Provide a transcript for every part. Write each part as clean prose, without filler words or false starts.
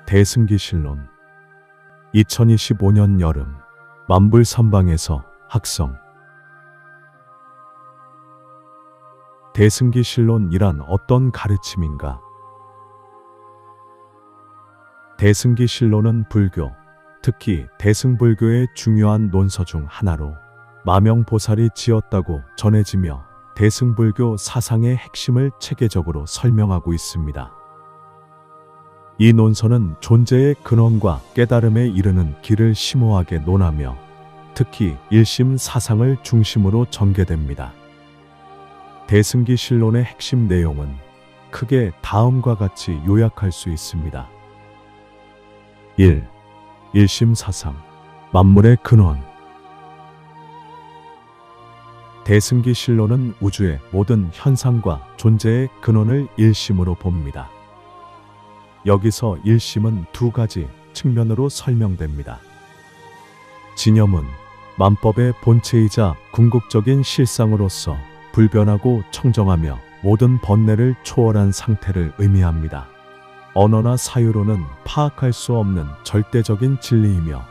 대승기실론. 2025년 여름 만불선방에서 학성. 대승기실론이란 어떤 가르침인가? 대승기실론은 불교, 특히 대승불교의 중요한 논서 중 하나로 마명보살이 지었다고 전해지며 대승불교 사상의 핵심을 체계적으로 설명하고 있습니다. 이 논서는 존재의 근원과 깨달음에 이르는 길을 심오하게 논하며 특히 일심 사상을 중심으로 전개됩니다. 대승기실론의 핵심 내용은 크게 다음과 같이 요약할 수 있습니다. 1. 일심 사상, 만물의 근원. 대승기실론은 우주의 모든 현상과 존재의 근원을 일심으로 봅니다. 여기서 일심은 두 가지 측면으로 설명됩니다. 진념은 만법의 본체이자 궁극적인 실상으로서 불변하고 청정하며 모든 번뇌를 초월한 상태를 의미합니다. 언어나 사유로는 파악할 수 없는 절대적인 진리이며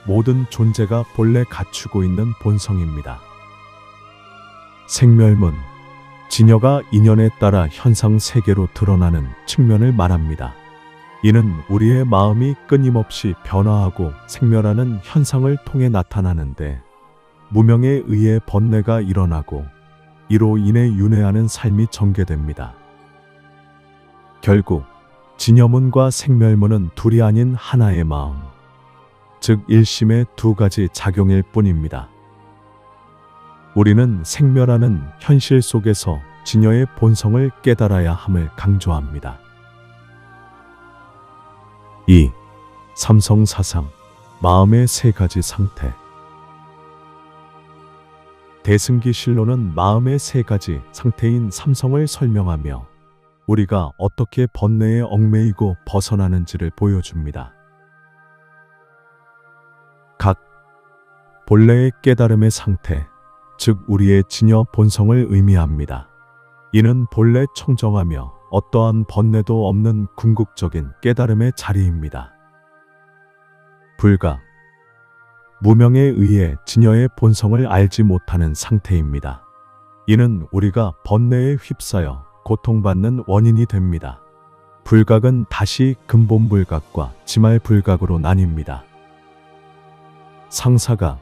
모든 존재가 본래 갖추고 있는 본성입니다. 생멸문, 진여가 인연에 따라 현상 세계로 드러나는 측면을 말합니다. 이는 우리의 마음이 끊임없이 변화하고 생멸하는 현상을 통해 나타나는데 무명에 의해 번뇌가 일어나고 이로 인해 윤회하는 삶이 전개됩니다. 결국 진여문과 생멸문은 둘이 아닌 하나의 마음, 즉 일심의 두 가지 작용일 뿐입니다. 우리는 생멸하는 현실 속에서 진여의 본성을 깨달아야 함을 강조합니다. 2. 삼성사상, 마음의 세 가지 상태. 대승기실론은 마음의 세 가지 상태인 삼성을 설명하며 우리가 어떻게 번뇌에 얽매이고 벗어나는지를 보여줍니다. 각 본래의 깨달음의 상태, 즉 우리의 진여 본성을 의미합니다. 이는 본래 청정하며 어떠한 번뇌도 없는 궁극적인 깨달음의 자리입니다. 불각, 무명에 의해 진여의 본성을 알지 못하는 상태입니다. 이는 우리가 번뇌에 휩싸여 고통받는 원인이 됩니다. 불각은 다시 근본불각과 지말불각으로 나뉩니다. 상사각,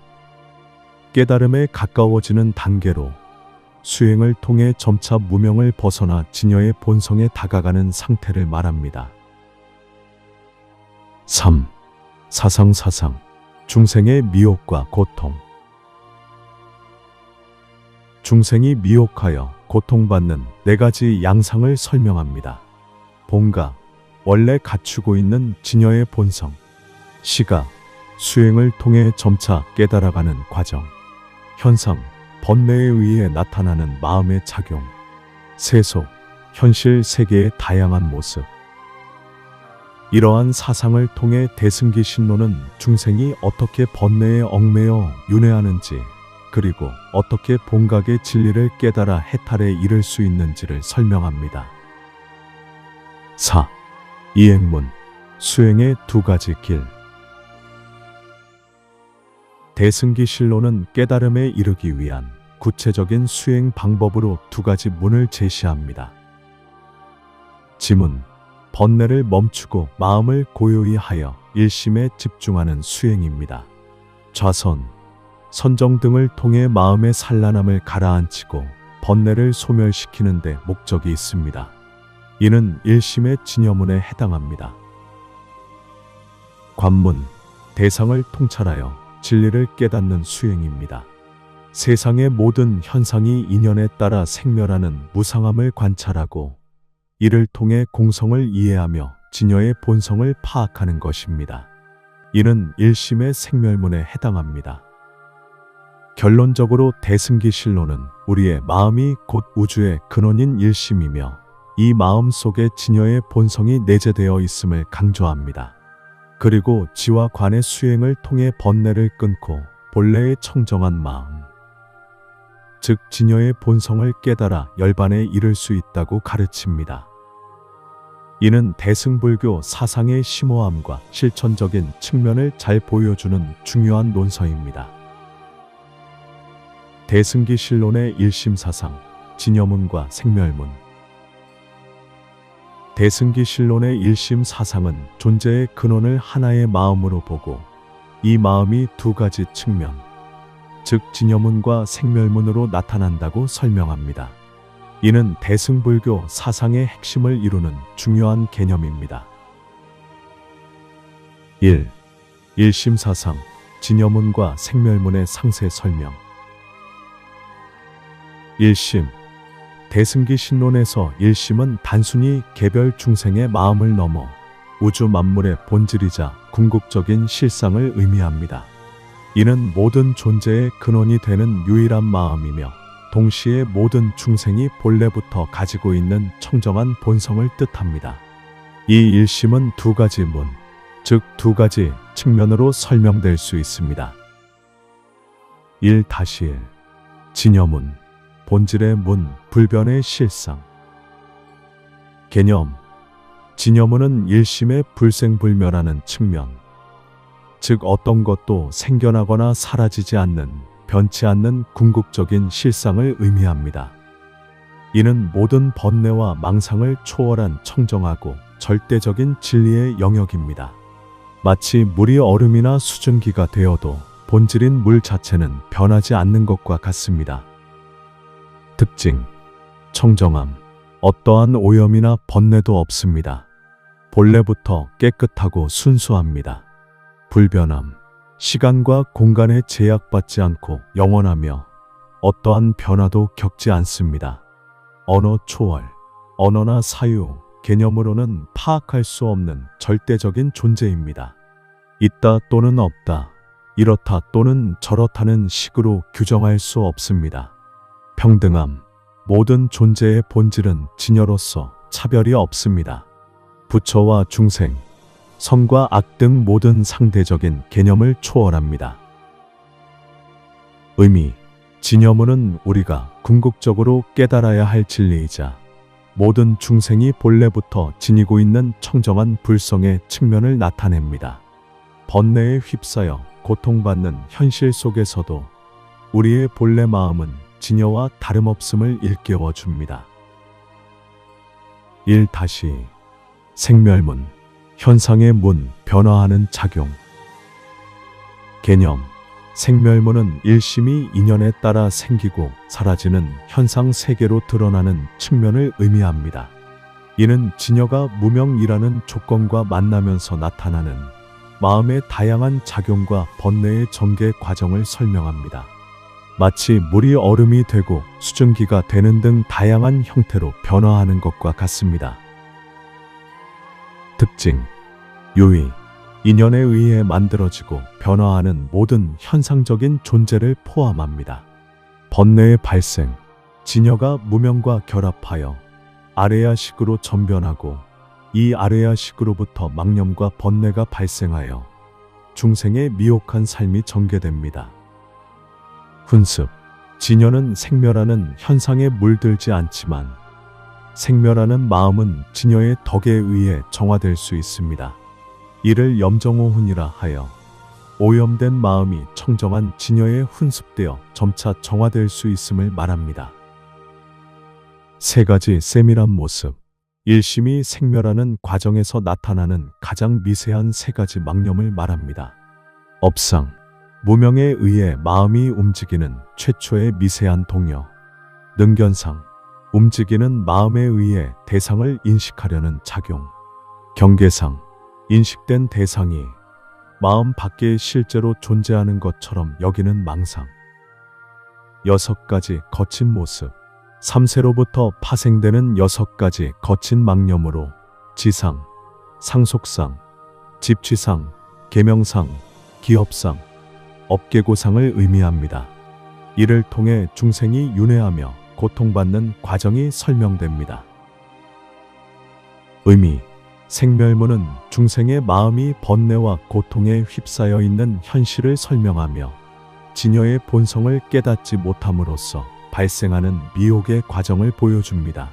깨달음에 가까워지는 단계로 수행을 통해 점차 무명을 벗어나 진여의 본성에 다가가는 상태를 말합니다. 3. 사상사상, 중생의 미혹과 고통. 중생이 미혹하여 고통받는 네 가지 양상을 설명합니다. 본각, 원래 갖추고 있는 진여의 본성. 시각, 수행을 통해 점차 깨달아가는 과정. 현상, 번뇌에 의해 나타나는 마음의 작용. 세속, 현실 세계의 다양한 모습. 이러한 사상을 통해 대승기실론은 중생이 어떻게 번뇌에 얽매여 윤회하는지 그리고 어떻게 본각의 진리를 깨달아 해탈에 이를 수 있는지를 설명합니다. 4. 이행문, 수행의 두 가지 길. 대승기실론은 깨달음에 이르기 위한 구체적인 수행 방법으로 두 가지 문을 제시합니다. 지문, 번뇌를 멈추고 마음을 고요히 하여 일심에 집중하는 수행입니다. 좌선, 선정 등을 통해 마음의 산란함을 가라앉히고 번뇌를 소멸시키는 데 목적이 있습니다. 이는 일심의 진여문에 해당합니다. 관문, 대상을 통찰하여 진리를 깨닫는 수행입니다. 세상의 모든 현상이 인연에 따라 생멸하는 무상함을 관찰하고 이를 통해 공성을 이해하며 진여의 본성을 파악하는 것입니다. 이는 일심의 생멸문에 해당합니다. 결론적으로 대승기실론은 우리의 마음이 곧 우주의 근원인 일심이며 이 마음 속에 진여의 본성이 내재되어 있음을 강조합니다. 그리고 지와 관의 수행을 통해 번뇌를 끊고 본래의 청정한 마음, 즉 진여의 본성을 깨달아 열반에 이를 수 있다고 가르칩니다. 이는 대승불교 사상의 심오함과 실천적인 측면을 잘 보여주는 중요한 논서입니다. 대승기실론의 일심사상, 진여문과 생멸문. 대승기실론의 일심사상은 존재의 근원을 하나의 마음으로 보고 이 마음이 두 가지 측면, 즉 진여문과 생멸문으로 나타난다고 설명합니다. 이는 대승불교 사상의 핵심을 이루는 중요한 개념입니다. 1. 일심사상, 진여문과 생멸문의 상세 설명. 일심. 대승기 신론에서 일심은 단순히 개별 중생의 마음을 넘어 우주 만물의 본질이자 궁극적인 실상을 의미합니다. 이는 모든 존재의 근원이 되는 유일한 마음이며 동시에 모든 중생이 본래부터 가지고 있는 청정한 본성을 뜻합니다. 이 일심은 두 가지 문, 즉 두 가지 측면으로 설명될 수 있습니다. 1-1. 진여문. 본질의 문, 불변의 실상. 개념. 진여문은 일심의 불생불멸하는 측면, 즉 어떤 것도 생겨나거나 사라지지 않는, 변치 않는 궁극적인 실상을 의미합니다. 이는 모든 번뇌와 망상을 초월한 청정하고 절대적인 진리의 영역입니다. 마치 물이 얼음이나 수증기가 되어도 본질인 물 자체는 변하지 않는 것과 같습니다. 특징. 청정함. 어떠한 오염이나 번뇌도 없습니다. 본래부터 깨끗하고 순수합니다. 불변함. 시간과 공간에 제약받지 않고 영원하며 어떠한 변화도 겪지 않습니다. 언어 초월. 언어나 사유, 개념으로는 파악할 수 없는 절대적인 존재입니다. 있다 또는 없다, 이렇다 또는 저렇다는 식으로 규정할 수 없습니다. 평등함. 모든 존재의 본질은 진여로서 차별이 없습니다. 부처와 중생, 선과 악 등 모든 상대적인 개념을 초월합니다. 의미. 진여문은 우리가 궁극적으로 깨달아야 할 진리이자 모든 중생이 본래부터 지니고 있는 청정한 불성의 측면을 나타냅니다. 번뇌에 휩싸여 고통받는 현실 속에서도 우리의 본래 마음은 진여와 다름없음을 일깨워 줍니다. 1-2. 생멸문. 현상의 문, 변화하는 작용. 개념. 생멸문은 일심이 인연에 따라 생기고 사라지는 현상 세계로 드러나는 측면을 의미합니다. 이는 진여가 무명이라는 조건과 만나면서 나타나는 마음의 다양한 작용과 번뇌의 전개 과정을 설명합니다. 마치 물이 얼음이 되고 수증기가 되는 등 다양한 형태로 변화하는 것과 같습니다. 특징. 유의. 인연에 의해 만들어지고 변화하는 모든 현상적인 존재를 포함합니다. 번뇌의 발생. 진여가 무명과 결합하여 아레야식으로 전변하고 이 아레야식으로부터 망념과 번뇌가 발생하여 중생의 미혹한 삶이 전개됩니다. 훈습. 진여는 생멸하는 현상에 물들지 않지만 생멸하는 마음은 진여의 덕에 의해 정화될 수 있습니다. 이를 염정오훈이라 하여 오염된 마음이 청정한 진여에 훈습되어 점차 정화될 수 있음을 말합니다. 세 가지 세밀한 모습. 일심이 생멸하는 과정에서 나타나는 가장 미세한 세 가지 망념을 말합니다. 업상. 무명에 의해 마음이 움직이는 최초의 미세한 동요. 능견상. 움직이는 마음에 의해 대상을 인식하려는 작용. 경계상. 인식된 대상이 마음 밖에 실제로 존재하는 것처럼 여기는 망상. 6가지 거친 모습. 삼세로부터 파생되는 6가지 거친 망념으로 지상, 상속상, 집취상, 계명상, 기업상, 업계고상을 의미합니다. 이를 통해 중생이 윤회하며 고통받는 과정이 설명됩니다. 의미. 생멸문은 중생의 마음이 번뇌와 고통에 휩싸여 있는 현실을 설명하며 진여의 본성을 깨닫지 못함으로써 발생하는 미혹의 과정을 보여줍니다.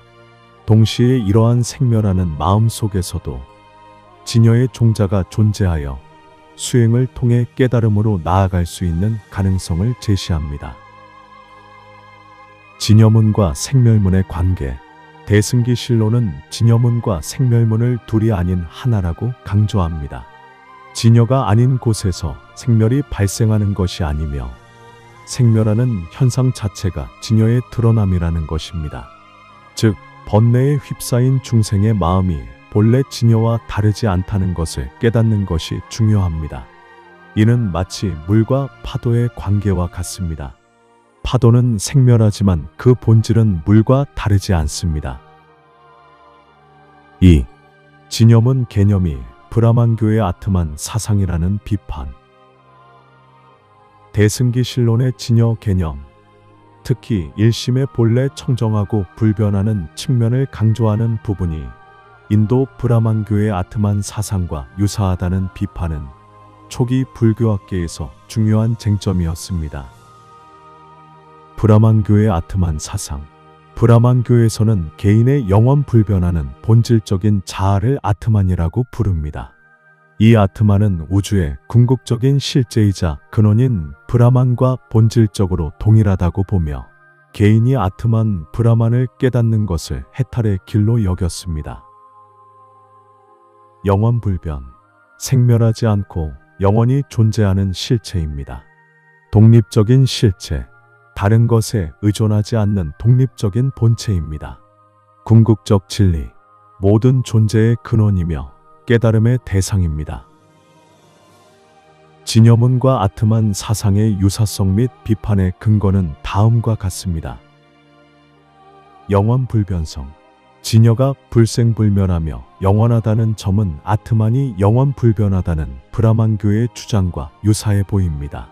동시에 이러한 생멸하는 마음 속에서도 진여의 종자가 존재하여 수행을 통해 깨달음으로 나아갈 수 있는 가능성을 제시합니다. 진여문과 생멸문의 관계. 대승기실로는 진여문과 생멸문을 둘이 아닌 하나라고 강조합니다. 진여가 아닌 곳에서 생멸이 발생하는 것이 아니며 생멸하는 현상 자체가 진여의 드러남이라는 것입니다. 즉, 번뇌에 휩싸인 중생의 마음이 본래 진여와 다르지 않다는 것을 깨닫는 것이 중요합니다. 이는 마치 물과 파도의 관계와 같습니다. 파도는 생멸하지만 그 본질은 물과 다르지 않습니다. 2. 진여문 개념이 브라만교의 아트만 사상이라는 비판. 대승기실론의 진여 개념, 특히 일심의 본래 청정하고 불변하는 측면을 강조하는 부분이 인도 브라만교의 아트만 사상과 유사하다는 비판은 초기 불교학계에서 중요한 쟁점이었습니다. 브라만교의 아트만 사상. 브라만교에서는 개인의 영원 불변하는 본질적인 자아를 아트만이라고 부릅니다. 이 아트만은 우주의 궁극적인 실제이자 근원인 브라만과 본질적으로 동일하다고 보며 개인이 아트만 브라만을 깨닫는 것을 해탈의 길로 여겼습니다. 영원 불변. 생멸하지 않고 영원히 존재하는 실체입니다. 독립적인 실체. 다른 것에 의존하지 않는 독립적인 본체입니다. 궁극적 진리. 모든 존재의 근원이며 깨달음의 대상입니다. 진여문과 아트만 사상의 유사성 및 비판의 근거는 다음과 같습니다. 영원 불변성. 진여가 불생불멸하며 영원하다는 점은 아트만이 영원 불변하다는 브라만교의 주장과 유사해 보입니다.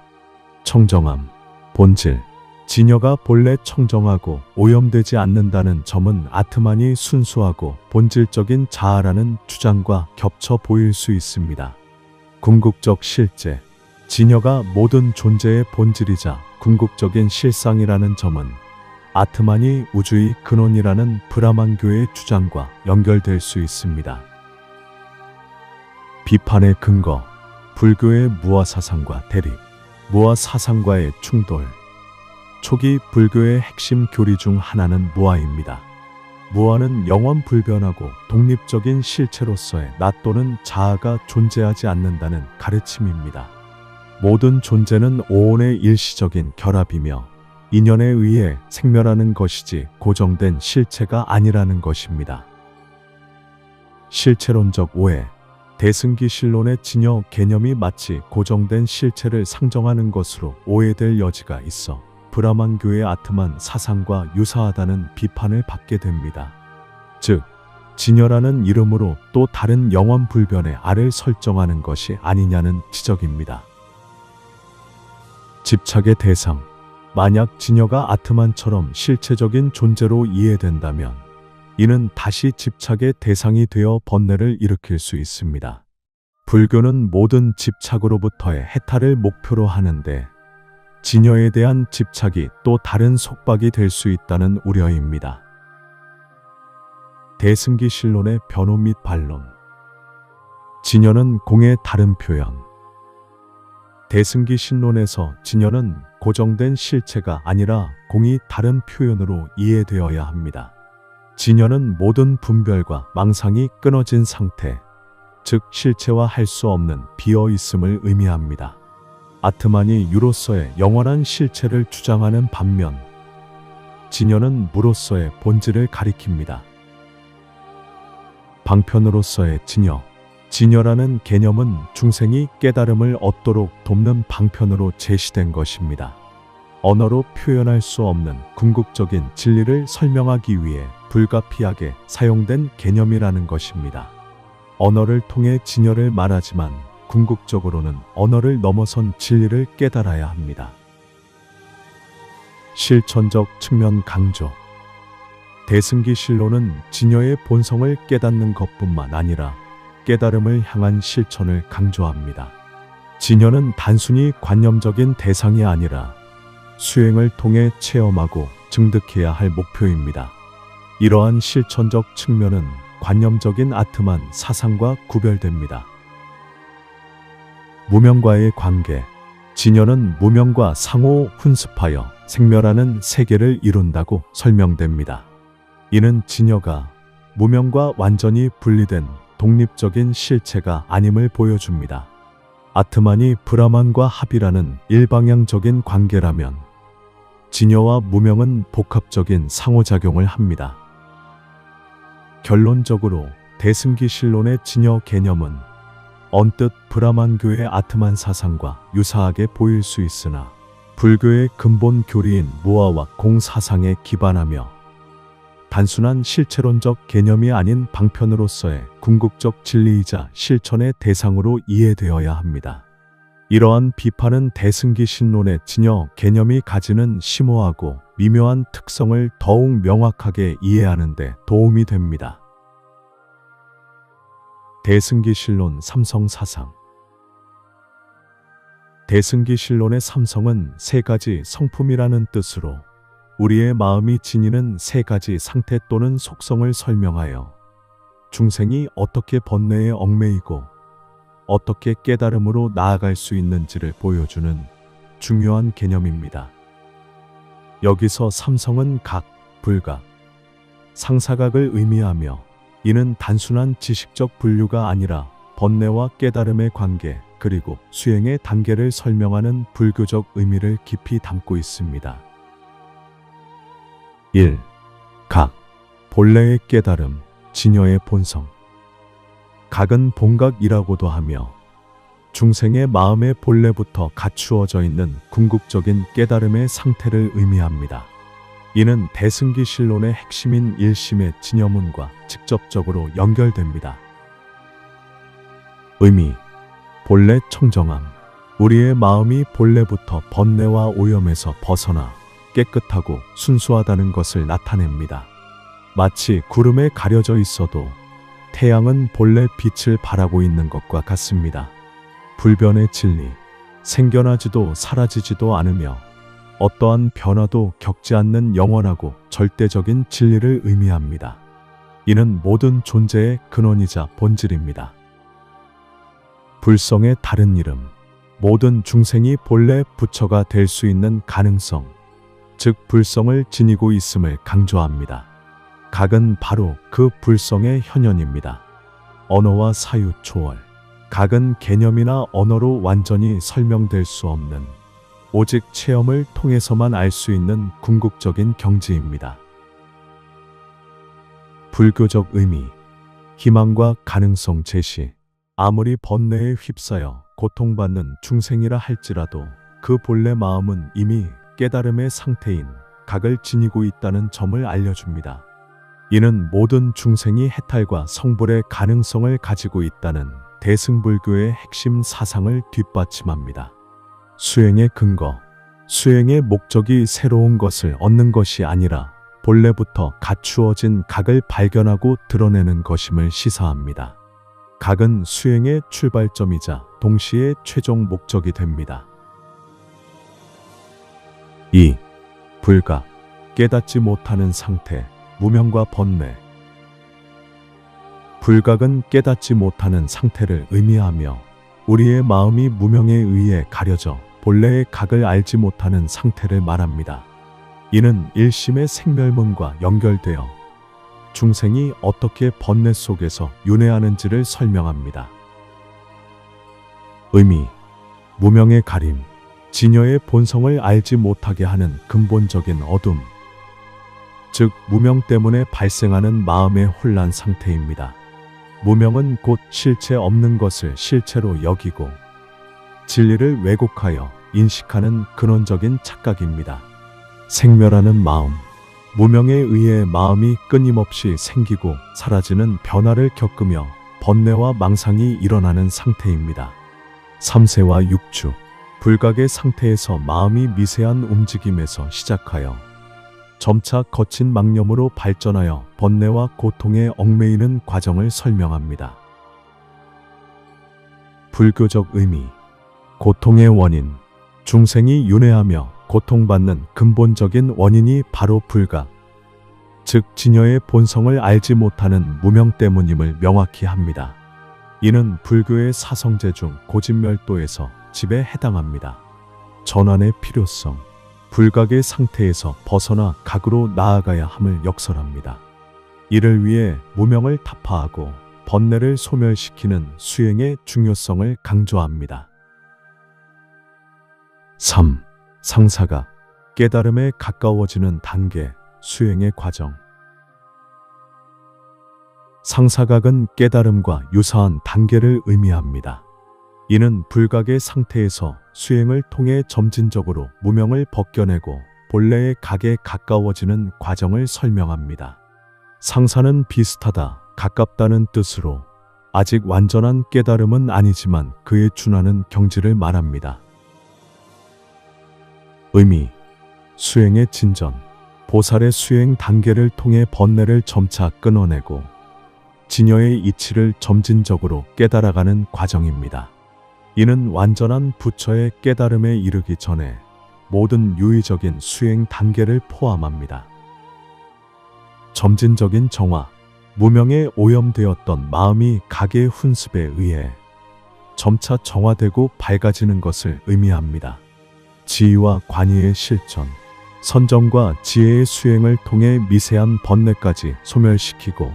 청정함. 본질. 진여가 본래 청정하고 오염되지 않는다는 점은 아트만이 순수하고 본질적인 자아라는 주장과 겹쳐 보일 수 있습니다. 궁극적 실제. 진여가 모든 존재의 본질이자 궁극적인 실상이라는 점은 아트만이 우주의 근원이라는 브라만교의 주장과 연결될 수 있습니다. 비판의 근거. 불교의 무아사상과 대립. 무아사상과의 충돌. 초기 불교의 핵심 교리 중 하나는 무아입니다. 무아는 영원 불변하고 독립적인 실체로서의 나 또는 자아가 존재하지 않는다는 가르침입니다. 모든 존재는 오온의 일시적인 결합이며 인연에 의해 생멸하는 것이지 고정된 실체가 아니라는 것입니다. 실체론적 오해. 대승기실론의 진여 개념이 마치 고정된 실체를 상정하는 것으로 오해될 여지가 있어 브라만교의 아트만 사상과 유사하다는 비판을 받게 됩니다. 즉, 진여라는 이름으로 또 다른 영원 불변의 알을 설정하는 것이 아니냐는 지적입니다. 집착의 대상. 만약 진여가 아트만처럼 실체적인 존재로 이해된다면 이는 다시 집착의 대상이 되어 번뇌를 일으킬 수 있습니다. 불교는 모든 집착으로부터의 해탈을 목표로 하는데 진여에 대한 집착이 또 다른 속박이 될 수 있다는 우려입니다. 대승기실론의 변호 및 반론. 진여는 공의 다른 표현. 대승기신론에서 진여는 고정된 실체가 아니라 공이 다른 표현으로 이해되어야 합니다. 진여는 모든 분별과 망상이 끊어진 상태, 즉 실체화 할 수 없는 비어있음을 의미합니다. 아트만이 유로서의 영원한 실체를 주장하는 반면 진여는 무로서의 본질을 가리킵니다. 방편으로서의 진여. 진여라는 개념은 중생이 깨달음을 얻도록 돕는 방편으로 제시된 것입니다. 언어로 표현할 수 없는 궁극적인 진리를 설명하기 위해 불가피하게 사용된 개념이라는 것입니다. 언어를 통해 진여를 말하지만 궁극적으로는 언어를 넘어선 진리를 깨달아야 합니다. 실천적 측면 강조. 대승기실론은 진여의 본성을 깨닫는 것뿐만 아니라 깨달음을 향한 실천을 강조합니다. 진여는 단순히 관념적인 대상이 아니라 수행을 통해 체험하고 증득해야 할 목표입니다. 이러한 실천적 측면은 관념적인 아트만 사상과 구별됩니다. 무명과의 관계. 진여는 무명과 상호 훈습하여 생멸하는 세계를 이룬다고 설명됩니다. 이는 진여가 무명과 완전히 분리된 독립적인 실체가 아님을 보여줍니다. 아트만이 브라만과 합이라는 일방향적인 관계라면 진여와 무명은 복합적인 상호작용을 합니다. 결론적으로 대승기실론의 진여 개념은 언뜻 브라만교의 아트만 사상과 유사하게 보일 수 있으나 불교의 근본 교리인 무아와 공사상에 기반하며 단순한 실체론적 개념이 아닌 방편으로서의 궁극적 진리이자 실천의 대상으로 이해되어야 합니다. 이러한 비판은 대승기신론의 진여 개념이 가지는 심오하고 미묘한 특성을 더욱 명확하게 이해하는 데 도움이 됩니다. 대승기신론 삼성사상. 대승기신론의 삼성은 세 가지 성품이라는 뜻으로 우리의 마음이 지니는 세 가지 상태 또는 속성을 설명하여 중생이 어떻게 번뇌에 얽매이고 어떻게 깨달음으로 나아갈 수 있는지를 보여주는 중요한 개념입니다. 여기서 삼성은 각, 불각, 상사각을 의미하며 이는 단순한 지식적 분류가 아니라 번뇌와 깨달음의 관계 그리고 수행의 단계를 설명하는 불교적 의미를 깊이 담고 있습니다. 1. 각, 본래의 깨달음, 진여의 본성. 각은 본각이라고도 하며 중생의 마음의 본래부터 갖추어져 있는 궁극적인 깨달음의 상태를 의미합니다. 이는 대승기실론의 핵심인 일심의 진여문과 직접적으로 연결됩니다. 의미, 본래 청정함. 우리의 마음이 본래부터 번뇌와 오염에서 벗어나 깨끗하고 순수하다는 것을 나타냅니다. 마치 구름에 가려져 있어도 태양은 본래 빛을 발하고 있는 것과 같습니다. 불변의 진리, 생겨나지도 사라지지도 않으며 어떠한 변화도 겪지 않는 영원하고 절대적인 진리를 의미합니다. 이는 모든 존재의 근원이자 본질입니다. 불성의 다른 이름, 모든 중생이 본래 부처가 될 수 있는 가능성, 즉 불성을 지니고 있음을 강조합니다. 각은 바로 그 불성의 현현입니다. 언어와 사유 초월. 각은 개념이나 언어로 완전히 설명될 수 없는 오직 체험을 통해서만 알 수 있는 궁극적인 경지입니다. 불교적 의미, 희망과 가능성 제시. 아무리 번뇌에 휩싸여 고통받는 중생이라 할지라도 그 본래 마음은 이미 깨달음의 상태인 각을 지니고 있다는 점을 알려줍니다. 이는 모든 중생이 해탈과 성불의 가능성을 가지고 있다는 대승불교의 핵심 사상을 뒷받침합니다. 수행의 근거, 수행의 목적이 새로운 것을 얻는 것이 아니라 본래부터 갖추어진 각을 발견하고 드러내는 것임을 시사합니다. 각은 수행의 출발점이자 동시에 최종 목적이 됩니다. 2. 불각, 깨닫지 못하는 상태, 무명과 번뇌. 불각은 깨닫지 못하는 상태를 의미하며 우리의 마음이 무명에 의해 가려져 본래의 각을 알지 못하는 상태를 말합니다. 이는 일심의 생멸문과 연결되어 중생이 어떻게 번뇌 속에서 윤회하는지를 설명합니다. 의미, 무명의 가림, 진여의 본성을 알지 못하게 하는 근본적인 어둠, 즉 무명 때문에 발생하는 마음의 혼란 상태입니다. 무명은 곧 실체 없는 것을 실체로 여기고 진리를 왜곡하여 인식하는 근원적인 착각입니다. 생멸하는 마음, 무명에 의해 마음이 끊임없이 생기고 사라지는 변화를 겪으며 번뇌와 망상이 일어나는 상태입니다. 3세와 6주, 불각의 상태에서 마음이 미세한 움직임에서 시작하여 점차 거친 망념으로 발전하여 번뇌와 고통에 얽매이는 과정을 설명합니다. 불교적 의미, 고통의 원인, 중생이 윤회하며 고통받는 근본적인 원인이 바로 불각, 즉 진여의 본성을 알지 못하는 무명 때문임을 명확히 합니다. 이는 불교의 사성제 중 고진멸도에서 집에 해당합니다. 전환의 필요성, 불각의 상태에서 벗어나 각으로 나아가야 함을 역설합니다. 이를 위해 무명을 타파하고 번뇌를 소멸시키는 수행의 중요성을 강조합니다. 3. 상사각, 깨달음에 가까워지는 단계, 수행의 과정. 상사각은 깨달음과 유사한 단계를 의미합니다. 이는 불각의 상태에서 수행을 통해 점진적으로 무명을 벗겨내고 본래의 각에 가까워지는 과정을 설명합니다. 상사는 비슷하다, 가깝다는 뜻으로 아직 완전한 깨달음은 아니지만 그에 준하는 경지를 말합니다. 의미, 수행의 진전, 보살의 수행 단계를 통해 번뇌를 점차 끊어내고 진여의 이치를 점진적으로 깨달아가는 과정입니다. 이는 완전한 부처의 깨달음에 이르기 전에 모든 유의적인 수행 단계를 포함합니다. 점진적인 정화, 무명에 오염되었던 마음이 각의 훈습에 의해 점차 정화되고 밝아지는 것을 의미합니다. 지위와 관의의 실천, 선정과 지혜의 수행을 통해 미세한 번뇌까지 소멸시키고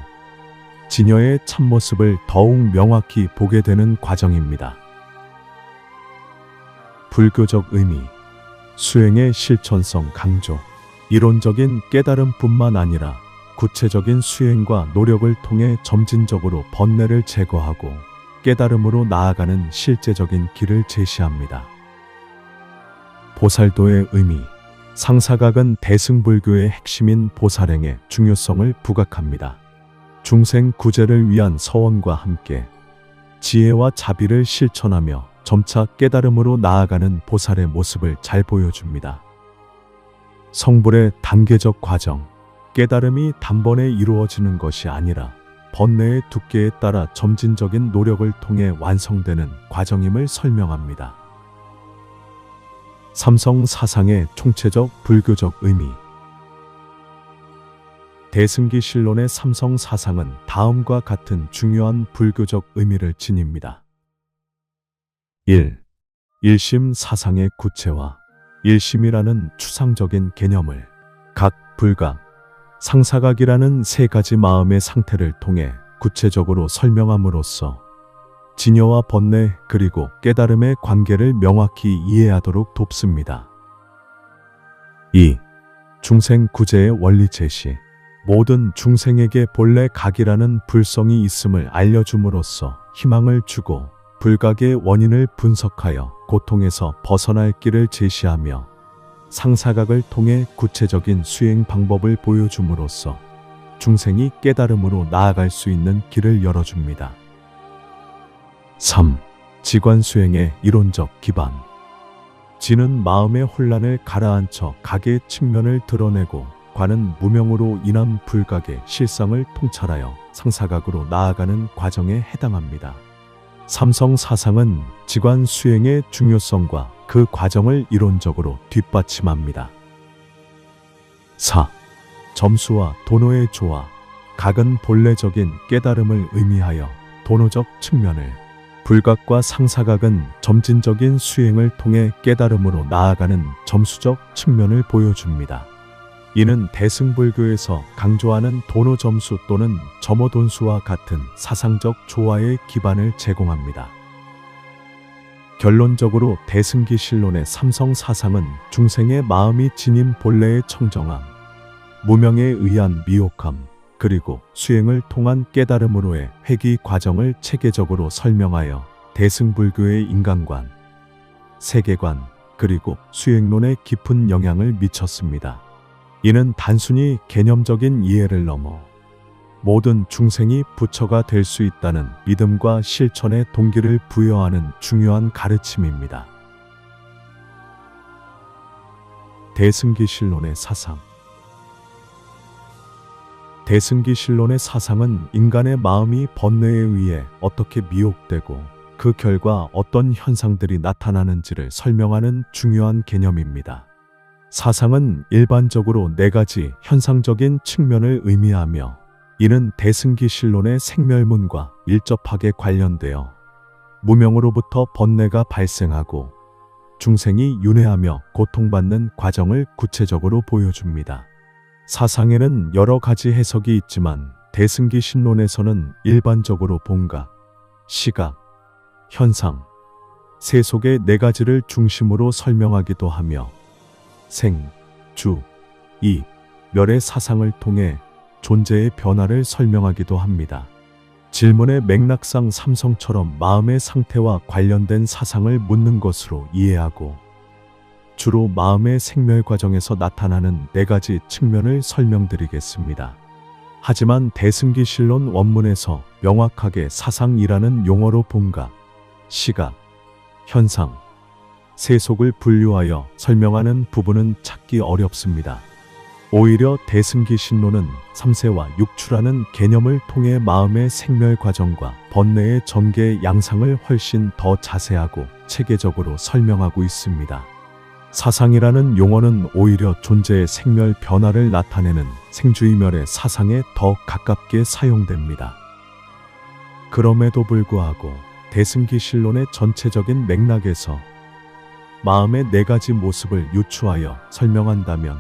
진여의 참모습을 더욱 명확히 보게 되는 과정입니다. 불교적 의미, 수행의 실천성 강조, 이론적인 깨달음뿐만 아니라 구체적인 수행과 노력을 통해 점진적으로 번뇌를 제거하고 깨달음으로 나아가는 실제적인 길을 제시합니다. 보살도의 의미, 상사각은 대승불교의 핵심인 보살행의 중요성을 부각합니다. 중생 구제를 위한 서원과 함께 지혜와 자비를 실천하며 점차 깨달음으로 나아가는 보살의 모습을 잘 보여줍니다. 성불의 단계적 과정, 깨달음이 단번에 이루어지는 것이 아니라 번뇌의 두께에 따라 점진적인 노력을 통해 완성되는 과정임을 설명합니다. 삼성 사상의 총체적 불교적 의미. 대승기 신론의 삼성 사상은 다음과 같은 중요한 불교적 의미를 지닙니다. 1. 일심 사상의 구체화. 일심이라는 추상적인 개념을 각, 불각, 상사각이라는 세 가지 마음의 상태를 통해 구체적으로 설명함으로써 진여와 번뇌 그리고 깨달음의 관계를 명확히 이해하도록 돕습니다. 2. 중생 구제의 원리 제시. 모든 중생에게 본래 각이라는 불성이 있음을 알려줌으로써 희망을 주고 불각의 원인을 분석하여 고통에서 벗어날 길을 제시하며 상사각을 통해 구체적인 수행 방법을 보여줌으로써 중생이 깨달음으로 나아갈 수 있는 길을 열어줍니다. 3. 지관 수행의 이론적 기반. 지는 마음의 혼란을 가라앉혀 각의 측면을 드러내고 관은 무명으로 인한 불각의 실상을 통찰하여 상사각으로 나아가는 과정에 해당합니다. 삼성 사상은 지관 수행의 중요성과 그 과정을 이론적으로 뒷받침합니다. 4. 점수와 도노의 조화. 각은 본래적인 깨달음을 의미하여 도노적 측면을, 불각과 상사각은 점진적인 수행을 통해 깨달음으로 나아가는 점수적 측면을 보여줍니다. 이는 대승불교에서 강조하는 도노점수 또는 점오돈수와 같은 사상적 조화의 기반을 제공합니다. 결론적으로 대승기 신론의 삼성 사상은 중생의 마음이 지닌 본래의 청정함, 무명에 의한 미혹함, 그리고 수행을 통한 깨달음으로의 회귀 과정을 체계적으로 설명하여 대승불교의 인간관, 세계관, 그리고 수행론에 깊은 영향을 미쳤습니다. 이는 단순히 개념적인 이해를 넘어 모든 중생이 부처가 될 수 있다는 믿음과 실천의 동기를 부여하는 중요한 가르침입니다. 대승기 신론의 사상. 대승기 신론의 사상은 인간의 마음이 번뇌에 의해 어떻게 미혹되고 그 결과 어떤 현상들이 나타나는지를 설명하는 중요한 개념입니다. 사상은 일반적으로 네 가지 현상적인 측면을 의미하며 이는 대승기신론의 생멸문과 밀접하게 관련되어 무명으로부터 번뇌가 발생하고 중생이 윤회하며 고통받는 과정을 구체적으로 보여줍니다. 사상에는 여러 가지 해석이 있지만 대승기신론에서는 일반적으로 본각, 시각, 현상, 세속의 네 가지를 중심으로 설명하기도 하며 생, 주, 이, 멸의 사상을 통해 존재의 변화를 설명하기도 합니다. 질문의 맥락상 삼성처럼 마음의 상태와 관련된 사상을 묻는 것으로 이해하고 주로 마음의 생멸 과정에서 나타나는 네 가지 측면을 설명드리겠습니다. 하지만 대승기신론 원문에서 명확하게 사상이라는 용어로 본각, 시각, 현상, 세속을 분류하여 설명하는 부분은 찾기 어렵습니다. 오히려 대승기신론은 삼세와 육추라는 개념을 통해 마음의 생멸 과정과 번뇌의 전개 양상을 훨씬 더 자세하고 체계적으로 설명하고 있습니다. 사상이라는 용어는 오히려 존재의 생멸 변화를 나타내는 생주이멸의 사상에 더 가깝게 사용됩니다. 그럼에도 불구하고 대승기신론의 전체적인 맥락에서 마음의 네 가지 모습을 유추하여 설명한다면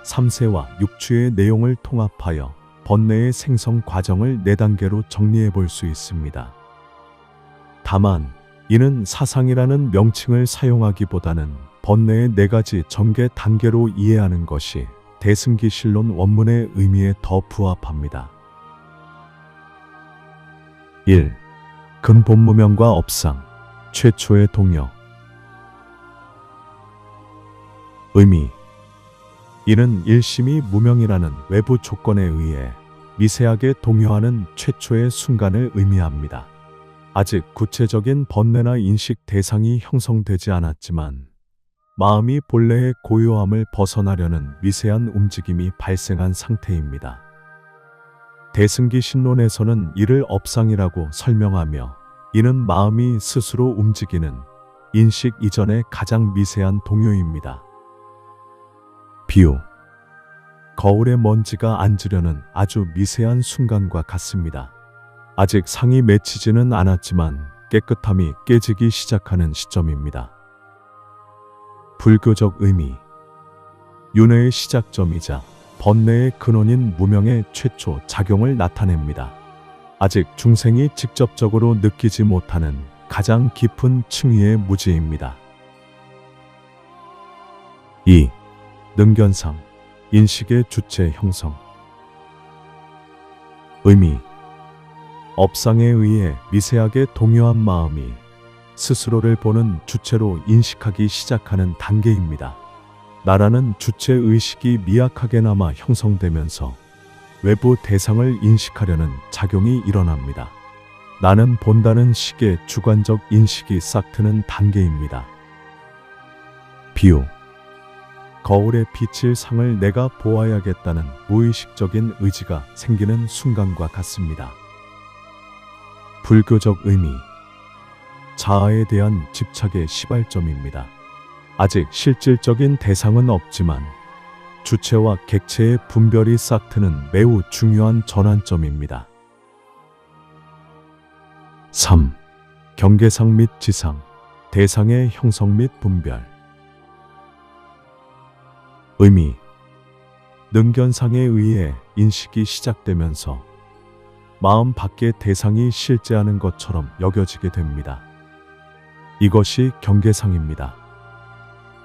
삼세와 육추의 내용을 통합하여 번뇌의 생성 과정을 네 단계로 정리해 볼 수 있습니다. 다만 이는 사상이라는 명칭을 사용하기보다는 번뇌의 네 가지 전개 단계로 이해하는 것이 대승기신론 원문의 의미에 더 부합합니다. 1. 근본무명과 업상, 최초의 동요. 의미. 이는 일심이 무명이라는 외부 조건에 의해 미세하게 동요하는 최초의 순간을 의미합니다. 아직 구체적인 번뇌나 인식 대상이 형성되지 않았지만 마음이 본래의 고요함을 벗어나려는 미세한 움직임이 발생한 상태입니다. 대승기신론에서는 이를 업상이라고 설명하며 이는 마음이 스스로 움직이는 인식 이전의 가장 미세한 동요입니다. 비유. 거울에 먼지가 앉으려는 아주 미세한 순간과 같습니다. 아직 상이 맺히지는 않았지만 깨끗함이 깨지기 시작하는 시점입니다. 불교적 의미. 윤회의 시작점이자 번뇌의 근원인 무명의 최초 작용을 나타냅니다. 아직 중생이 직접적으로 느끼지 못하는 가장 깊은 층위의 무지입니다. 2. 능견상, 인식의 주체 형성. 의미. 업상에 의해 미세하게 동요한 마음이 스스로를 보는 주체로 인식하기 시작하는 단계입니다. 나라는 주체 의식이 미약하게나마 형성되면서 외부 대상을 인식하려는 작용이 일어납니다. 나는 본다는 식의 주관적 인식이 싹트는 단계입니다. 비유. 거울에 비칠 상을 내가 보아야겠다는 무의식적인 의지가 생기는 순간과 같습니다. 불교적 의미. 자아에 대한 집착의 시발점입니다. 아직 실질적인 대상은 없지만 주체와 객체의 분별이 싹트는 매우 중요한 전환점입니다. 3. 경계상 및 지상, 대상의 형성 및 분별. 의미. 능견상에 의해 인식이 시작되면서 마음 밖의 대상이 실제하는 것처럼 여겨지게 됩니다. 이것이 경계상입니다.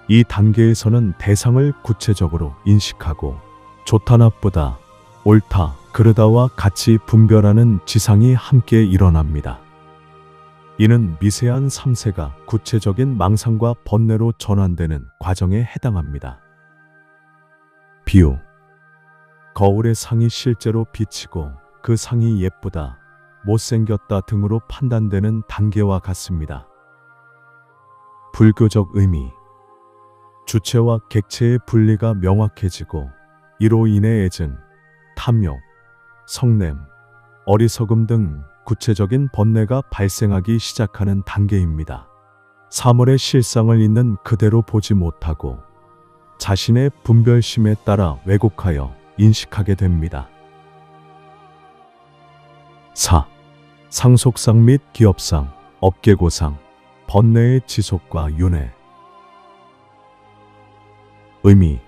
이 단계에서는 대상을 구체적으로 인식하고 좋다 나쁘다, 옳다 그르다와 같이 분별하는 지상이 함께 일어납니다. 이는 미세한 삼세가 구체적인 망상과 번뇌로 전환되는 과정에 해당합니다. 비유. 거울의 상이 실제로 비치고 그 상이 예쁘다, 못생겼다 등으로 판단되는 단계와 같습니다. 불교적 의미. 주체와 객체의 분리가 명확해지고 이로 인해 애증, 탐욕, 성냄, 어리석음 등 구체적인 번뇌가 발생하기 시작하는 단계입니다. 사물의 실상을 있는 그대로 보지 못하고 자신의 분별심에 따라 왜곡하여 인식하게 됩니다. 4. 상속상 및 기업상, 업계고상, 번뇌의 지속과 윤회. 의미: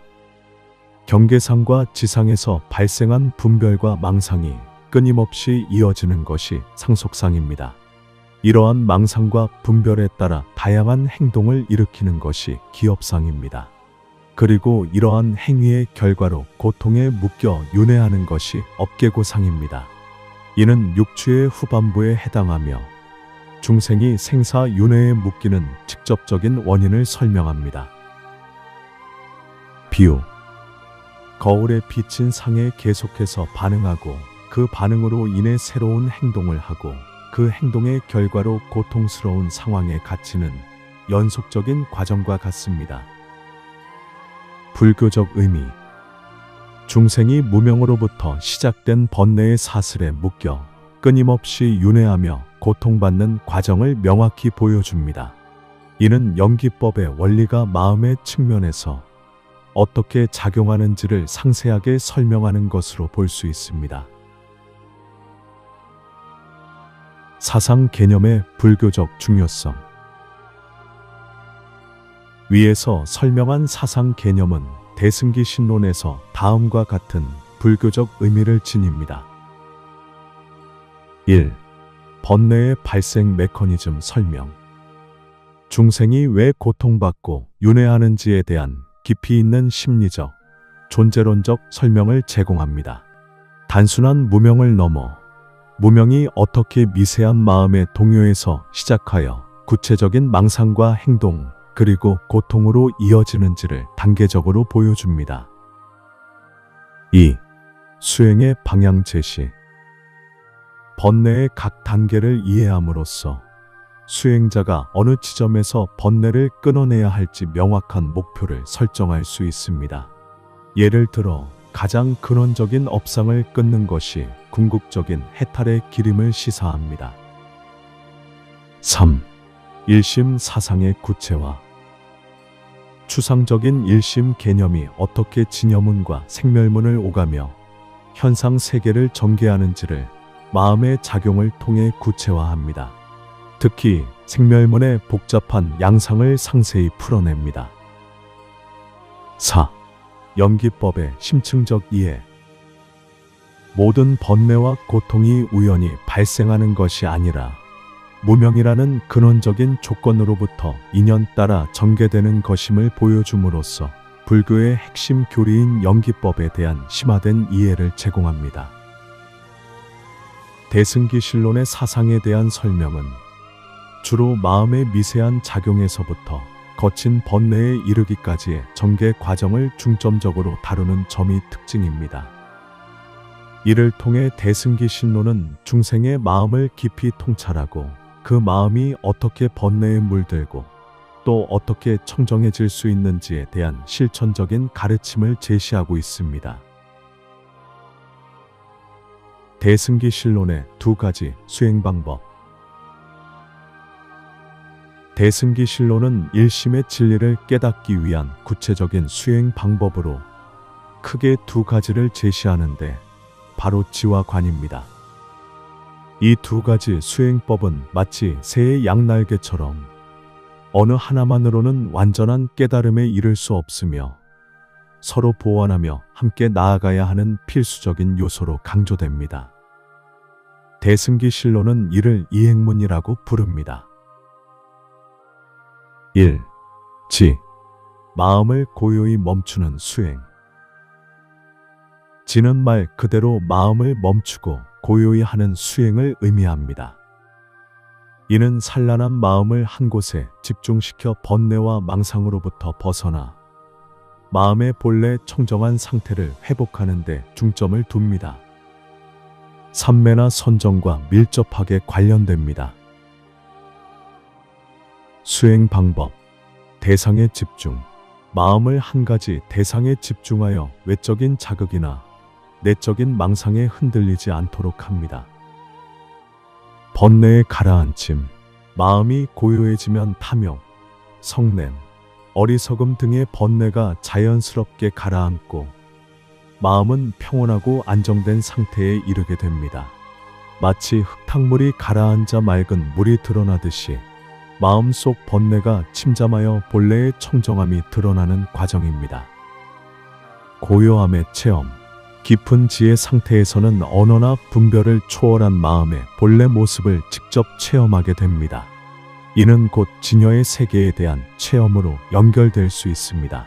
경계상과 지상에서 발생한 분별과 망상이 끊임없이 이어지는 것이 상속상입니다. 이러한 망상과 분별에 따라 다양한 행동을 일으키는 것이 기업상입니다. 그리고 이러한 행위의 결과로 고통에 묶여 윤회하는 것이 업계고상입니다. 이는 육추의 후반부에 해당하며 중생이 생사윤회에 묶이는 직접적인 원인을 설명합니다. 비유: 거울에 비친 상에 계속해서 반응하고 그 반응으로 인해 새로운 행동을 하고 그 행동의 결과로 고통스러운 상황에 갇히는 연속적인 과정과 같습니다. 불교적 의미: 중생이 무명으로부터 시작된 번뇌의 사슬에 묶여 끊임없이 윤회하며 고통받는 과정을 명확히 보여줍니다. 이는 연기법의 원리가 마음의 측면에서 어떻게 작용하는지를 상세하게 설명하는 것으로 볼 수 있습니다. 사상 개념의 불교적 중요성. 위에서 설명한 사상 개념은 대승기 신론에서 다음과 같은 불교적 의미를 지닙니다. 1. 번뇌의 발생 메커니즘 설명. 중생이 왜 고통받고 윤회하는지에 대한 깊이 있는 심리적, 존재론적 설명을 제공합니다. 단순한 무명을 넘어 무명이 어떻게 미세한 마음의 동요에서 시작하여 구체적인 망상과 행동, 그리고 고통으로 이어지는지를 단계적으로 보여줍니다. 2. 수행의 방향 제시. 번뇌의 각 단계를 이해함으로써 수행자가 어느 지점에서 번뇌를 끊어내야 할지 명확한 목표를 설정할 수 있습니다. 예를 들어 가장 근원적인 업상을 끊는 것이 궁극적인 해탈의 길임을 시사합니다. 3. 일심 사상의 구체화. 추상적인 일심 개념이 어떻게 진여문과 생멸문을 오가며 현상 세계를 전개하는지를 마음의 작용을 통해 구체화합니다. 특히 생멸문의 복잡한 양상을 상세히 풀어냅니다. 4. 연기법의 심층적 이해. 모든 번뇌와 고통이 우연히 발생하는 것이 아니라 무명이라는 근원적인 조건으로부터 인연 따라 전개되는 것임을 보여줌으로써 불교의 핵심 교리인 연기법에 대한 심화된 이해를 제공합니다. 대승기 신론의 사상에 대한 설명은 주로 마음의 미세한 작용에서부터 거친 번뇌에 이르기까지의 전개 과정을 중점적으로 다루는 점이 특징입니다. 이를 통해 대승기 신론은 중생의 마음을 깊이 통찰하고 그 마음이 어떻게 번뇌에 물들고 또 어떻게 청정해질 수 있는지에 대한 실천적인 가르침을 제시하고 있습니다. 대승기 신론의 두 가지 수행 방법. 대승기 신론은 일심의 진리를 깨닫기 위한 구체적인 수행 방법으로 크게 두 가지를 제시하는데 바로 지와 관입니다. 이 두 가지 수행법은 마치 새의 양날개처럼 어느 하나만으로는 완전한 깨달음에 이를 수 없으며 서로 보완하며 함께 나아가야 하는 필수적인 요소로 강조됩니다. 대승기 신론은 이를 이행문이라고 부릅니다. 1. 지. 마음을 고요히 멈추는 수행. 지는 말 그대로 마음을 멈추고 고요히 하는 수행을 의미합니다. 이는 산란한 마음을 한 곳에 집중시켜 번뇌와 망상으로부터 벗어나 마음의 본래 청정한 상태를 회복하는 데 중점을 둡니다. 삼매나 선정과 밀접하게 관련됩니다. 수행 방법. 대상에 집중. 마음을 한 가지 대상에 집중하여 외적인 자극이나 내적인 망상에 흔들리지 않도록 합니다. 번뇌의 가라앉힘. 마음이 고요해지면 탐욕, 성냄, 어리석음 등의 번뇌가 자연스럽게 가라앉고 마음은 평온하고 안정된 상태에 이르게 됩니다. 마치 흙탕물이 가라앉아 맑은 물이 드러나듯이 마음속 번뇌가 침잠하여 본래의 청정함이 드러나는 과정입니다. 고요함의 체험. 깊은 지혜 상태에서는 언어나 분별을 초월한 마음의 본래 모습을 직접 체험하게 됩니다. 이는 곧 진여의 세계에 대한 체험으로 연결될 수 있습니다.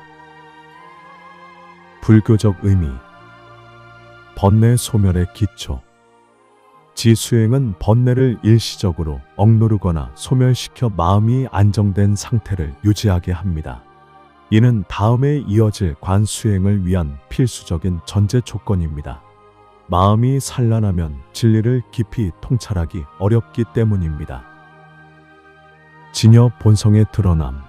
불교적 의미. 번뇌 소멸의 기초. 지수행은 번뇌를 일시적으로 억누르거나 소멸시켜 마음이 안정된 상태를 유지하게 합니다. 이는 다음에 이어질 관수행을 위한 필수적인 전제 조건입니다. 마음이 산란하면 진리를 깊이 통찰하기 어렵기 때문입니다. 진여 본성의 드러남.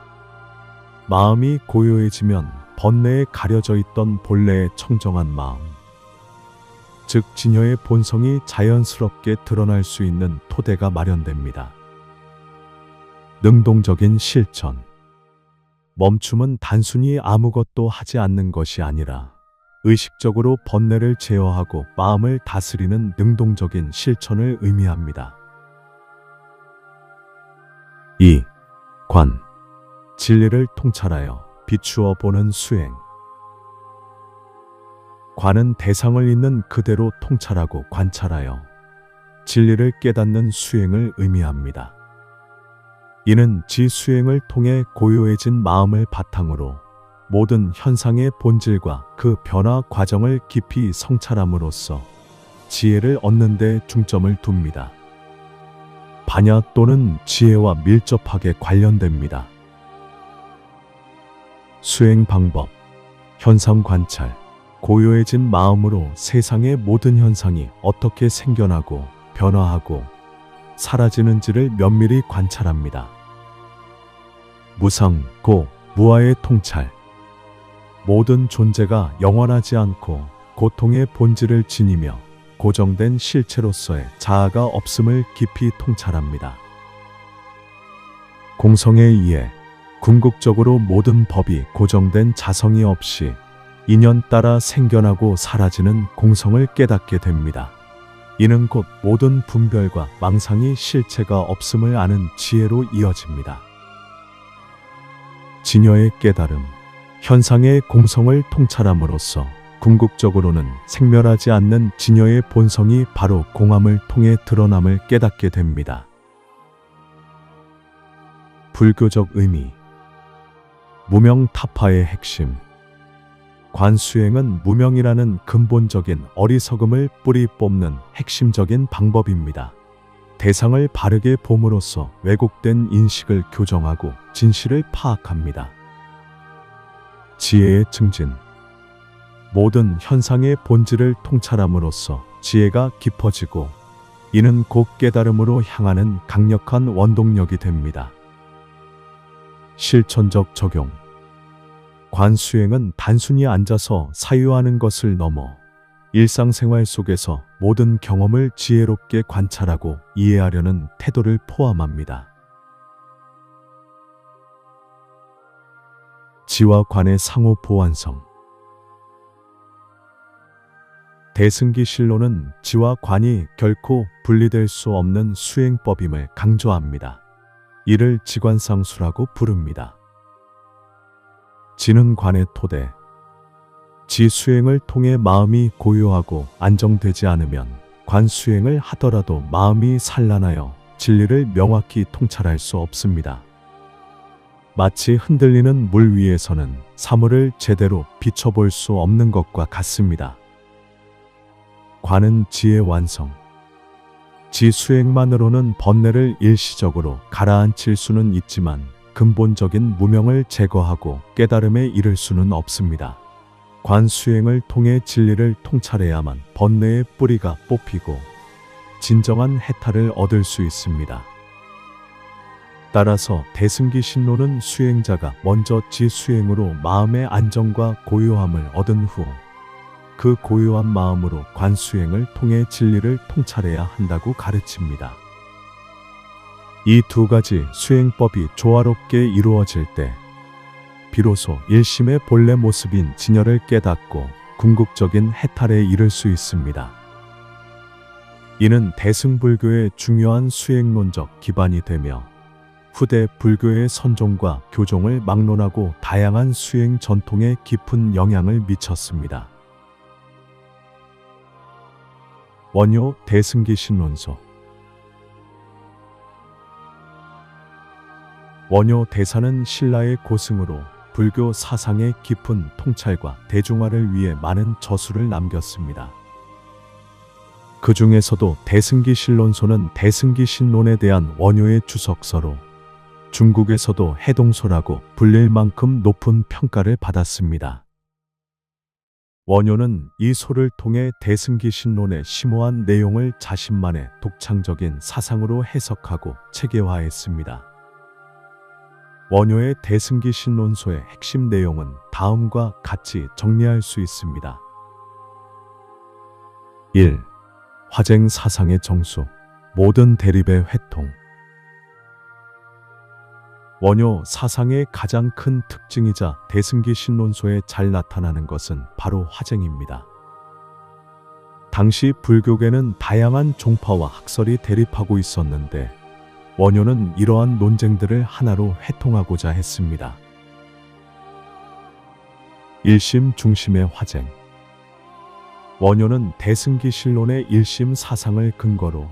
마음이 고요해지면 번뇌에 가려져 있던 본래의 청정한 마음, 즉 진여의 본성이 자연스럽게 드러날 수 있는 토대가 마련됩니다. 능동적인 실천. 멈춤은 단순히 아무것도 하지 않는 것이 아니라 의식적으로 번뇌를 제어하고 마음을 다스리는 능동적인 실천을 의미합니다. 2. 관. 진리를 통찰하여 비추어 보는 수행. 관은 대상을 있는 그대로 통찰하고 관찰하여 진리를 깨닫는 수행을 의미합니다. 이는 지수행을 통해 고요해진 마음을 바탕으로 모든 현상의 본질과 그 변화 과정을 깊이 성찰함으로써 지혜를 얻는 데 중점을 둡니다. 반야 또는 지혜와 밀접하게 관련됩니다. 수행 방법. 현상 관찰. 고요해진 마음으로 세상의 모든 현상이 어떻게 생겨나고 변화하고 사라지는지를 면밀히 관찰합니다. 무상, 고, 무아의 통찰. 모든 존재가 영원하지 않고 고통의 본질을 지니며 고정된 실체로서의 자아가 없음을 깊이 통찰합니다. 공성의 이해. 궁극적으로 모든 법이 고정된 자성이 없이 인연 따라 생겨나고 사라지는 공성을 깨닫게 됩니다. 이는 곧 모든 분별과 망상이 실체가 없음을 아는 지혜로 이어집니다. 진여의 깨달음. 현상의 공성을 통찰함으로써 궁극적으로는 생멸하지 않는 진여의 본성이 바로 공함을 통해 드러남을 깨닫게 됩니다. 불교적 의미. 무명타파의 핵심. 관수행은 무명이라는 근본적인 어리석음을 뿌리 뽑는 핵심적인 방법입니다. 대상을 바르게 봄으로써 왜곡된 인식을 교정하고 진실을 파악합니다. 지혜의 증진. 모든 현상의 본질을 통찰함으로써 지혜가 깊어지고 이는 곧 깨달음으로 향하는 강력한 원동력이 됩니다. 실천적 적용. 관수행은 단순히 앉아서 사유하는 것을 넘어 일상생활 속에서 모든 경험을 지혜롭게 관찰하고 이해하려는 태도를 포함합니다. 지와 관의 상호 보완성. 대승기실로는 지와 관이 결코 분리될 수 없는 수행법임을 강조합니다. 이를 지관상수라고 부릅니다. 지는 관의 토대. 지수행을 통해 마음이 고요하고 안정되지 않으면 관수행을 하더라도 마음이 산란하여 진리를 명확히 통찰할 수 없습니다. 마치 흔들리는 물 위에서는 사물을 제대로 비춰볼 수 없는 것과 같습니다. 관은 지의 완성. 지수행만으로는 번뇌를 일시적으로 가라앉힐 수는 있지만 근본적인 무명을 제거하고 깨달음에 이를 수는 없습니다. 관수행을 통해 진리를 통찰해야만 번뇌의 뿌리가 뽑히고 진정한 해탈을 얻을 수 있습니다. 따라서 대승기신론은 수행자가 먼저 지수행으로 마음의 안정과 고요함을 얻은 후 그 고요한 마음으로 관수행을 통해 진리를 통찰해야 한다고 가르칩니다. 이 두 가지 수행법이 조화롭게 이루어질 때 비로소 일심의 본래 모습인 진여를 깨닫고 궁극적인 해탈에 이를 수 있습니다. 이는 대승불교의 중요한 수행론적 기반이 되며 후대 불교의 선종과 교종을 막론하고 다양한 수행 전통에 깊은 영향을 미쳤습니다. 원효 대승기신론서. 원효 대사는 신라의 고승으로 불교 사상의 깊은 통찰과 대중화를 위해 많은 저수를 남겼습니다. 그 중에서도 대승기신론서는 대승기신론에 대한 원효의 주석서로 중국에서도 해동소라고 불릴 만큼 높은 평가를 받았습니다. 원효는 이 소를 통해 대승기신론의 심오한 내용을 자신만의 독창적인 사상으로 해석하고 체계화했습니다. 원효의 대승기신론서의 핵심 내용은 다음과 같이 정리할 수 있습니다. 1. 화쟁 사상의 정수, 모든 대립의 회통. 원효 사상의 가장 큰 특징이자 대승기신론서에 잘 나타나는 것은 바로 화쟁입니다. 당시 불교계는 다양한 종파와 학설이 대립하고 있었는데 원효는 이러한 논쟁들을 하나로 회통하고자 했습니다. 일심 중심의 화쟁. 원효는 대승기신론의 일심 사상을 근거로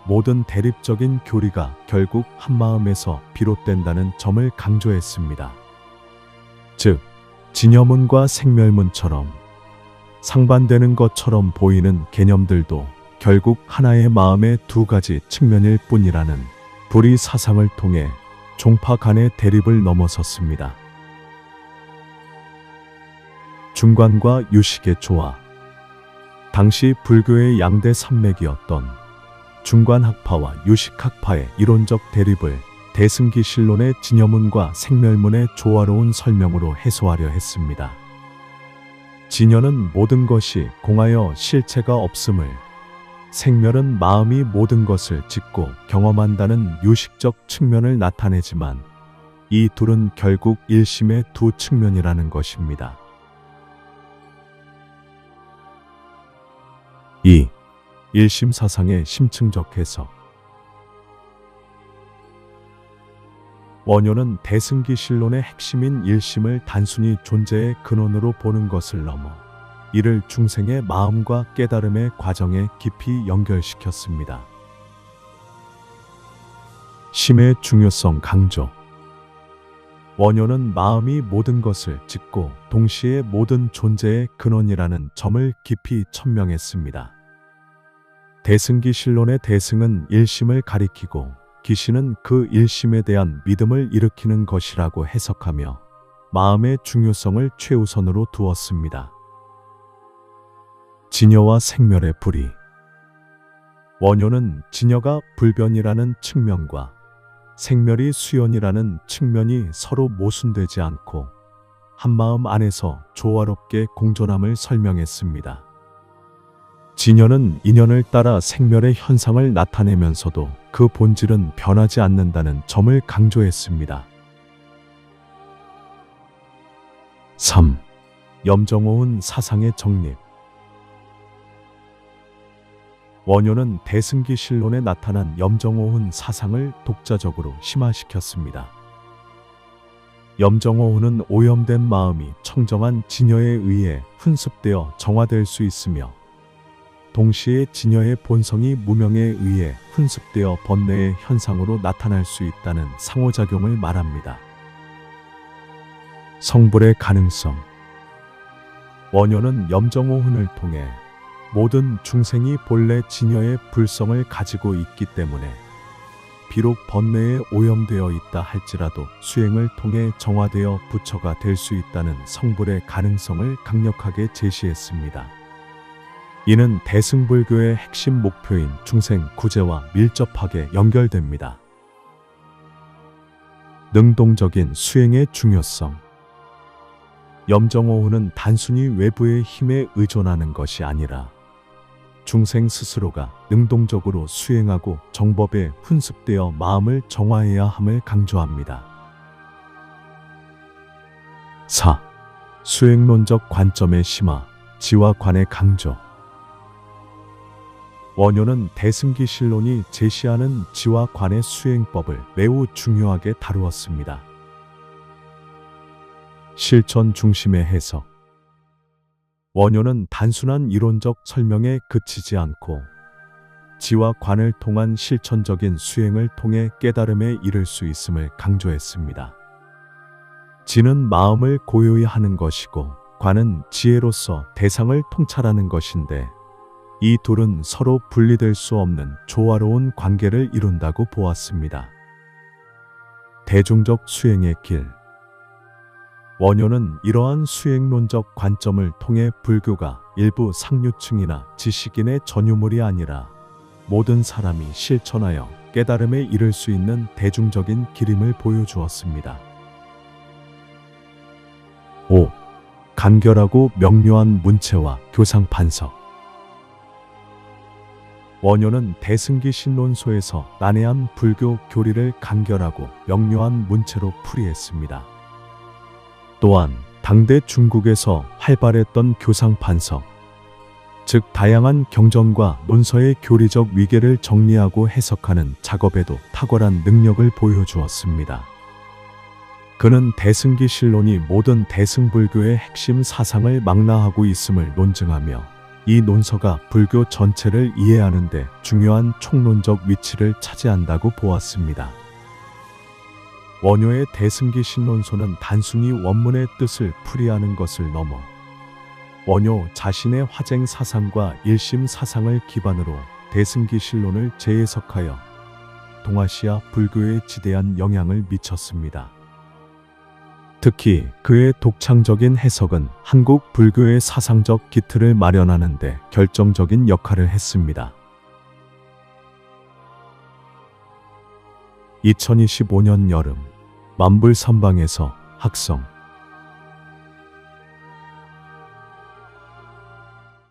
모든 대립적인 교리가 결국 한마음에서 비롯된다는 점을 강조했습니다. 즉, 진여문과 생멸문처럼 상반되는 것처럼 보이는 개념들도 결국 하나의 마음의 두 가지 측면일 뿐이라는 불의 사상을 통해 종파 간의 대립을 넘어섰습니다. 중관과 유식의 조화. 당시 불교의 양대 산맥이었던 중관학파와 유식학파의 이론적 대립을 대승기신론의 진여문과 생멸문의 조화로운 설명으로 해소하려 했습니다. 진여는 모든 것이 공하여 실체가 없음을, 생멸은 마음이 모든 것을 짓고 경험한다는 유식적 측면을 나타내지만 이 둘은 결국 일심의 두 측면이라는 것입니다. 2. 일심 사상의 심층적 해석. 원효는 대승기신론의 핵심인 일심을 단순히 존재의 근원으로 보는 것을 넘어 이를 중생의 마음과 깨달음의 과정에 깊이 연결시켰습니다. 심의 중요성 강조. 원효는 마음이 모든 것을 짓고 동시에 모든 존재의 근원이라는 점을 깊이 천명했습니다. 대승기신론의 대승은 일심을 가리키고 기신은 그 일심에 대한 믿음을 일으키는 것이라고 해석하며 마음의 중요성을 최우선으로 두었습니다. 진여와 생멸의 불의. 원효는 진여가 불변이라는 측면과 생멸이 수연이라는 측면이 서로 모순되지 않고 한마음 안에서 조화롭게 공존함을 설명했습니다. 진여는 인연을 따라 생멸의 현상을 나타내면서도 그 본질은 변하지 않는다는 점을 강조했습니다. 3. 염정오은 사상의 정립. 원효는 대승기신론에 나타난 염정오은 사상을 독자적으로 심화시켰습니다. 염정오은은 오염된 마음이 청정한 진여에 의해 훈습되어 정화될 수 있으며 동시에 진여의 본성이 무명에 의해 훈습되어 번뇌의 현상으로 나타날 수 있다는 상호작용을 말합니다. 성불의 가능성. 원효는 염정오훈을 통해 모든 중생이 본래 진여의 불성을 가지고 있기 때문에 비록 번뇌에 오염되어 있다 할지라도 수행을 통해 정화되어 부처가 될 수 있다는 성불의 가능성을 강력하게 제시했습니다. 이는 대승불교의 핵심 목표인 중생 구제와 밀접하게 연결됩니다. 능동적인 수행의 중요성. 염정오훈은 단순히 외부의 힘에 의존하는 것이 아니라 중생 스스로가 능동적으로 수행하고 정법에 훈습되어 마음을 정화해야 함을 강조합니다. 4. 수행론적 관점의 심화, 지와 관의 강조. 원효는 대승기 신론이 제시하는 지와 관의 수행법을 매우 중요하게 다루었습니다. 실천 중심의 해석. 원효는 단순한 이론적 설명에 그치지 않고 지와 관을 통한 실천적인 수행을 통해 깨달음에 이를 수 있음을 강조했습니다. 지는 마음을 고요히 하는 것이고 관은 지혜로서 대상을 통찰하는 것인데 이 둘은 서로 분리될 수 없는 조화로운 관계를 이룬다고 보았습니다. 대중적 수행의 길. 원효는 이러한 수행론적 관점을 통해 불교가 일부 상류층이나 지식인의 전유물이 아니라 모든 사람이 실천하여 깨달음에 이를 수 있는 대중적인 길임을 보여주었습니다. 5. 간결하고 명료한 문체와 교상 판석. 원효는 대승기 신론소에서 난해한 불교 교리를 간결하고 명료한 문체로 풀이했습니다. 또한 당대 중국에서 활발했던 교상 판석, 즉 다양한 경전과 논서의 교리적 위계를 정리하고 해석하는 작업에도 탁월한 능력을 보여주었습니다. 그는 대승기 신론이 모든 대승불교의 핵심 사상을 망라하고 있음을 논증하며 이 논서가 불교 전체를 이해하는 데 중요한 총론적 위치를 차지한다고 보았습니다. 원효의 대승기 신론소는 단순히 원문의 뜻을 풀이하는 것을 넘어 원효 자신의 화쟁 사상과 일심 사상을 기반으로 대승기 신론을 재해석하여 동아시아 불교에 지대한 영향을 미쳤습니다. 특히 그의 독창적인 해석은 한국 불교의 사상적 기틀을 마련하는 데 결정적인 역할을 했습니다. 2025년 여름 만불선방에서 학성